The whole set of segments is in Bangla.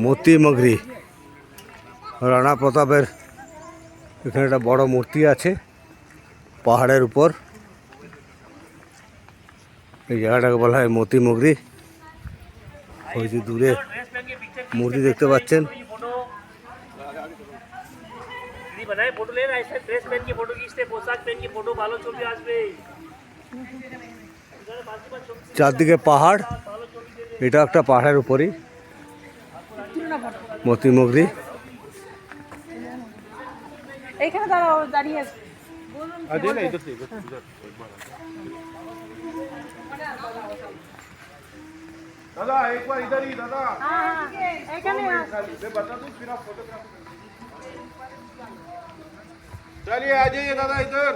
মতি মগরি রানা প্রতাপের এখানে একটা বড় মূর্তি আছে পাহাড়ের উপর। এই জায়গাটাকে বলা হয় মতি মগরি। ওই যে দূরে মূর্তি দেখতে পাচ্ছেন। চারদিকে পাহাড়, এটা একটা পাহাড়ের উপরই মতি মগরি। এইখানে দাঁড়িয়ে আছে। दादा एक बार इधर ही दादा। बता दूं फिर आप फोटोग्राफ चलिए आ जाइए दादा इधर।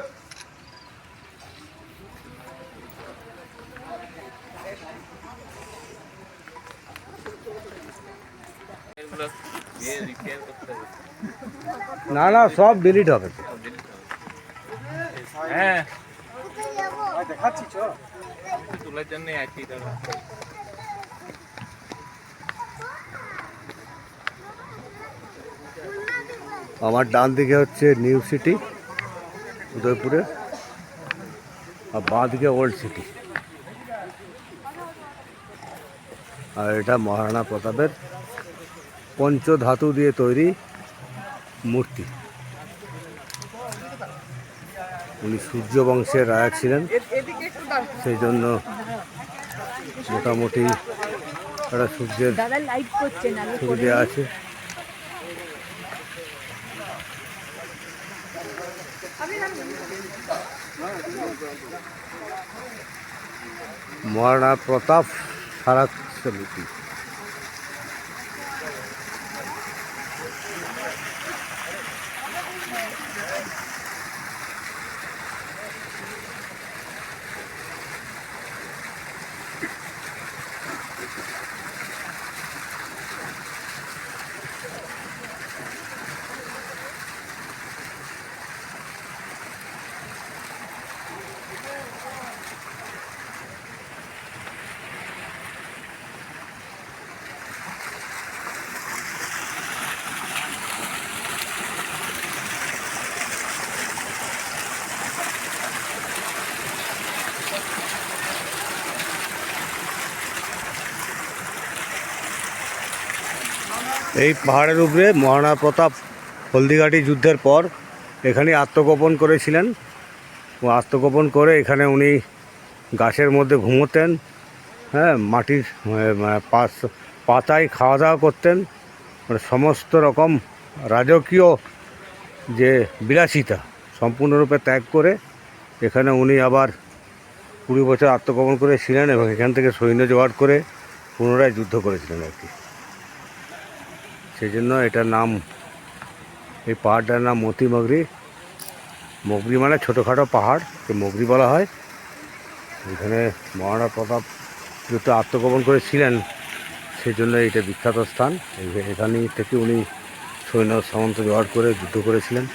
না না সব ডিলিট হবে। হ্যাঁ দেখাচ্ছি চ তোলার জন্য আইছি দাদা। আমার ডান দিকে হচ্ছে নিউ সিটি উদয়পুরে, আর বাঁ দিকে ওল্ড সিটি। আর এটা মহারানা প্রতাপের পঞ্চধাতু দিয়ে তৈরি মূর্তি। উনি সূর্য বংশের রাজা ছিলেন, সেই জন্য মোটামুটি একটা সূর্যের ছবি দেওয়া আছে। মহারানা প্রতাপ স্মারক সমিতি। এই পাহাড়ের উপরে মহারানা প্রতাপ হলদিঘাটি যুদ্ধের পর এখানে আত্মগোপন করেছিলেন। ও আত্মগোপন করে এখানে উনি গাছের মধ্যে ঘুমোতেন, হ্যাঁ, মাটির পাতায় খাওয়া দাওয়া করতেন। মানে সমস্ত রকম রাজকীয় যে বিলাসিতা সম্পূর্ণরূপে ত্যাগ করে এখানে উনি আবার 20 বছর আত্মগোপন করেছিলেন এবং এখান থেকে সৈন্য জোগাড় করে পুনরায় যুদ্ধ করেছিলেন আর কি। সেই জন্য এটার নাম, এই পাহাড়টার নাম মতি মগরি। মগরি মানে ছোটোখাটো পাহাড়, মগরি বলা হয়। এখানে মহারানা প্রতাপ যেহেতু আত্মগোপন করেছিলেন সেই জন্য এটা বিখ্যাত স্থান। এখানেই থেকে উনি সৈন্য সামন্ত জোগাড় করে যুদ্ধ করেছিলেন।